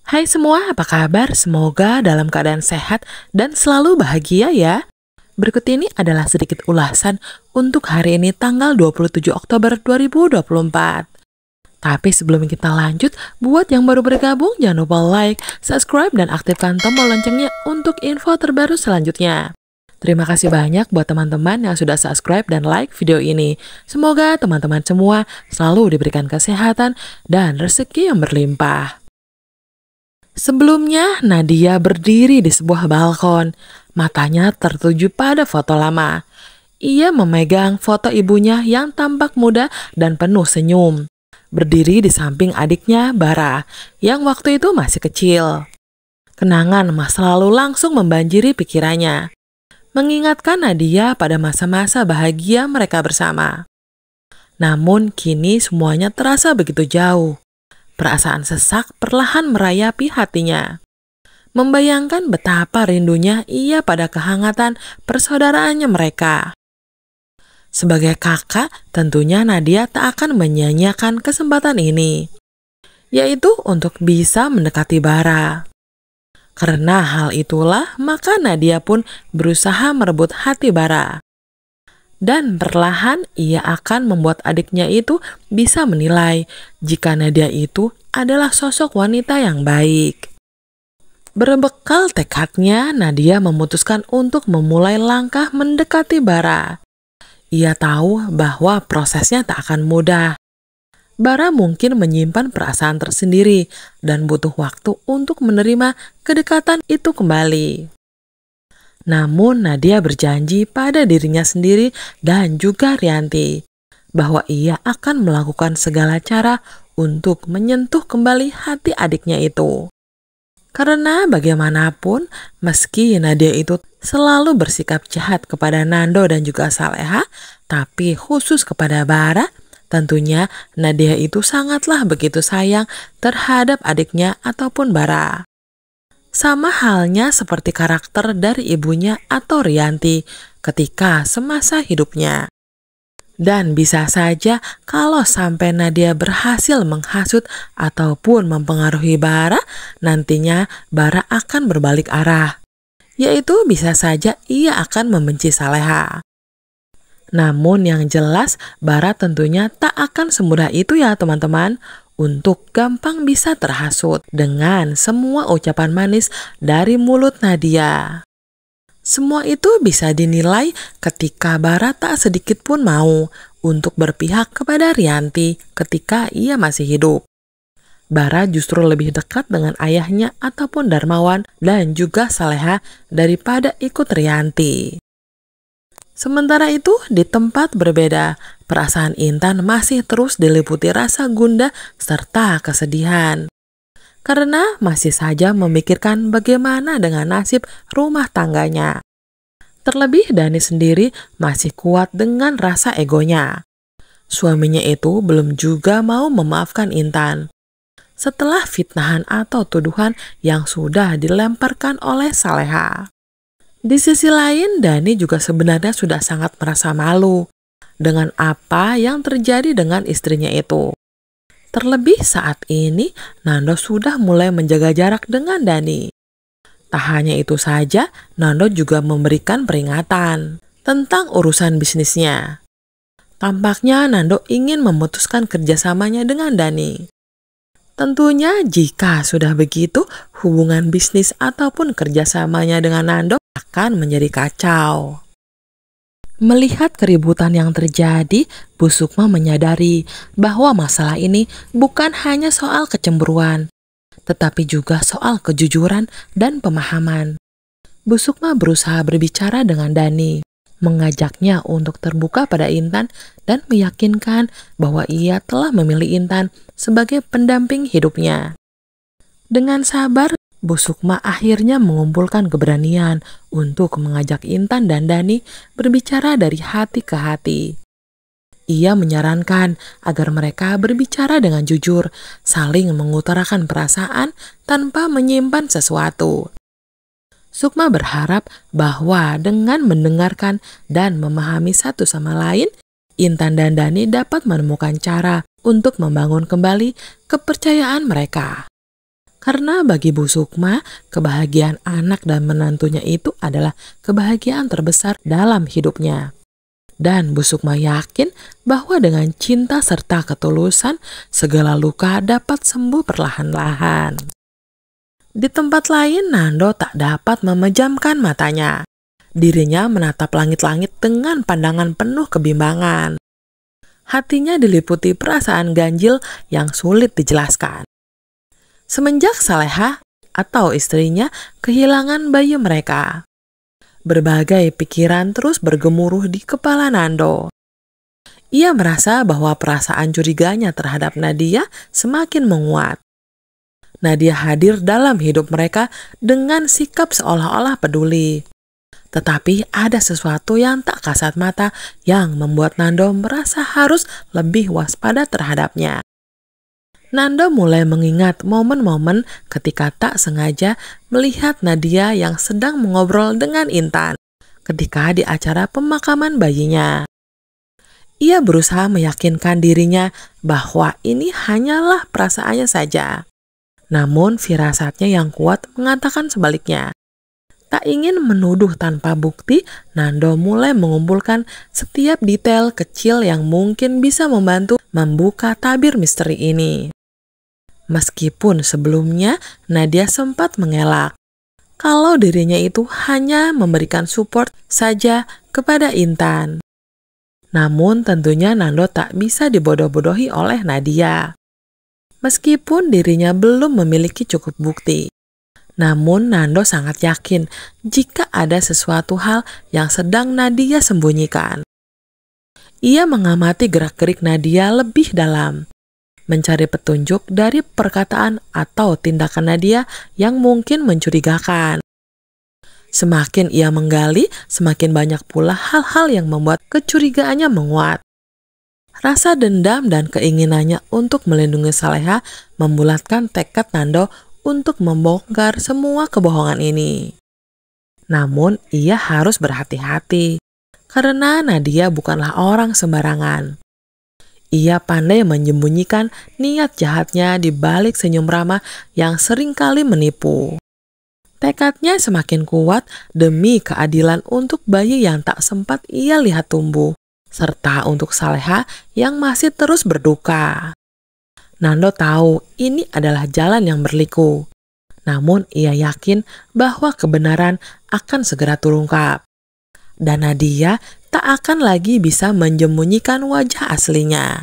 Hai semua, apa kabar? Semoga dalam keadaan sehat dan selalu bahagia ya. Berikut ini adalah sedikit ulasan untuk hari ini tanggal 27 Oktober 2024. Tapi sebelum kita lanjut, buat yang baru bergabung jangan lupa like, subscribe, dan aktifkan tombol loncengnya untuk info terbaru selanjutnya. Terima kasih banyak buat teman-teman yang sudah subscribe dan like video ini. Semoga teman-teman semua selalu diberikan kesehatan dan rezeki yang berlimpah. Sebelumnya, Nadia berdiri di sebuah balkon. Matanya tertuju pada foto lama. Ia memegang foto ibunya yang tampak muda dan penuh senyum. Berdiri di samping adiknya, Bara, yang waktu itu masih kecil. Kenangan masa lalu langsung membanjiri pikirannya, mengingatkan Nadia pada masa-masa bahagia mereka bersama. Namun kini semuanya terasa begitu jauh. Perasaan sesak perlahan merayapi hatinya. Membayangkan betapa rindunya ia pada kehangatan persaudaraannya mereka. Sebagai kakak, tentunya Nadia tak akan menyia-nyiakan kesempatan ini, yaitu untuk bisa mendekati Bara. Karena hal itulah, maka Nadia pun berusaha merebut hati Bara. Dan perlahan ia akan membuat adiknya itu bisa menilai jika Nadia itu adalah sosok wanita yang baik. Berbekal tekadnya, Nadia memutuskan untuk memulai langkah mendekati Bara. Ia tahu bahwa prosesnya tak akan mudah. Bara mungkin menyimpan perasaan tersendiri dan butuh waktu untuk menerima kedekatan itu kembali. Namun Nadia berjanji pada dirinya sendiri dan juga Rianti bahwa ia akan melakukan segala cara untuk menyentuh kembali hati adiknya itu. Karena bagaimanapun, meski Nadia itu selalu bersikap jahat kepada Nando dan juga Saleha, tapi khusus kepada Bara, tentunya Nadia itu sangatlah begitu sayang terhadap adiknya ataupun Bara. Sama halnya seperti karakter dari ibunya atau Rianti ketika semasa hidupnya. Dan bisa saja kalau sampai Nadia berhasil menghasut ataupun mempengaruhi Bara, nantinya Bara akan berbalik arah. Yaitu bisa saja ia akan membenci Saleha. Namun yang jelas, Bara tentunya tak akan semudah itu ya teman-teman, untuk gampang bisa terhasut dengan semua ucapan manis dari mulut Nadia. Semua itu bisa dinilai ketika Bara tak sedikit pun mau untuk berpihak kepada Rianti ketika ia masih hidup. Bara justru lebih dekat dengan ayahnya ataupun Darmawan dan juga Saleha daripada ikut Rianti. Sementara itu, di tempat berbeda, perasaan Intan masih terus diliputi rasa gundah serta kesedihan. Karena masih saja memikirkan bagaimana dengan nasib rumah tangganya. Terlebih Dani sendiri masih kuat dengan rasa egonya. Suaminya itu belum juga mau memaafkan Intan. Setelah fitnahan atau tuduhan yang sudah dilemparkan oleh Saleha. Di sisi lain, Dani juga sebenarnya sudah sangat merasa malu dengan apa yang terjadi dengan istrinya itu. Terlebih saat ini, Nando sudah mulai menjaga jarak dengan Dani. Tak hanya itu saja, Nando juga memberikan peringatan tentang urusan bisnisnya. Tampaknya Nando ingin memutuskan kerjasamanya dengan Dani. Tentunya jika sudah begitu, hubungan bisnis ataupun kerjasamanya dengan Nando akan menjadi kacau. Melihat keributan yang terjadi, Bu Sukma menyadari bahwa masalah ini bukan hanya soal kecemburuan, tetapi juga soal kejujuran dan pemahaman. Bu Sukma berusaha berbicara dengan Dani, mengajaknya untuk terbuka pada Intan dan meyakinkan bahwa ia telah memilih Intan sebagai pendamping hidupnya. Dengan sabar, Bu Sukma akhirnya mengumpulkan keberanian untuk mengajak Intan dan Dani berbicara dari hati ke hati. Ia menyarankan agar mereka berbicara dengan jujur, saling mengutarakan perasaan tanpa menyimpan sesuatu. Sukma berharap bahwa dengan mendengarkan dan memahami satu sama lain, Intan dan Dani dapat menemukan cara untuk membangun kembali kepercayaan mereka. Karena bagi Bu Sukma, kebahagiaan anak dan menantunya itu adalah kebahagiaan terbesar dalam hidupnya. Dan Bu Sukma yakin bahwa dengan cinta serta ketulusan, segala luka dapat sembuh perlahan-lahan. Di tempat lain, Nando tak dapat memejamkan matanya. Dirinya menatap langit-langit dengan pandangan penuh kebimbangan. Hatinya diliputi perasaan ganjil yang sulit dijelaskan. Semenjak Saleha atau istrinya kehilangan bayi mereka, berbagai pikiran terus bergemuruh di kepala Nando. Ia merasa bahwa perasaan curiganya terhadap Nadia semakin menguat. Nadia hadir dalam hidup mereka dengan sikap seolah-olah peduli. Tetapi ada sesuatu yang tak kasat mata yang membuat Nando merasa harus lebih waspada terhadapnya. Nando mulai mengingat momen-momen ketika tak sengaja melihat Nadia yang sedang mengobrol dengan Intan ketika di acara pemakaman bayinya. Ia berusaha meyakinkan dirinya bahwa ini hanyalah perasaannya saja. Namun firasatnya yang kuat mengatakan sebaliknya. Tak ingin menuduh tanpa bukti, Nando mulai mengumpulkan setiap detail kecil yang mungkin bisa membantu membuka tabir misteri ini. Meskipun sebelumnya Nadia sempat mengelak kalau dirinya itu hanya memberikan support saja kepada Intan. Namun tentunya Nando tak bisa dibodoh-bodohi oleh Nadia. Meskipun dirinya belum memiliki cukup bukti. Namun Nando sangat yakin jika ada sesuatu hal yang sedang Nadia sembunyikan. Ia mengamati gerak-gerik Nadia lebih dalam, mencari petunjuk dari perkataan atau tindakan Nadia yang mungkin mencurigakan. Semakin ia menggali, semakin banyak pula hal-hal yang membuat kecurigaannya menguat. Rasa dendam dan keinginannya untuk melindungi Saleha membulatkan tekad Nando untuk membongkar semua kebohongan ini. Namun ia harus berhati-hati, karena Nadia bukanlah orang sembarangan. Ia pandai menyembunyikan niat jahatnya di balik senyum ramah yang seringkali menipu. Tekadnya semakin kuat demi keadilan untuk bayi yang tak sempat ia lihat tumbuh, serta untuk Saleha yang masih terus berduka. Nando tahu ini adalah jalan yang berliku, namun ia yakin bahwa kebenaran akan segera terungkap. Dan Nadia tak akan lagi bisa menyembunyikan wajah aslinya.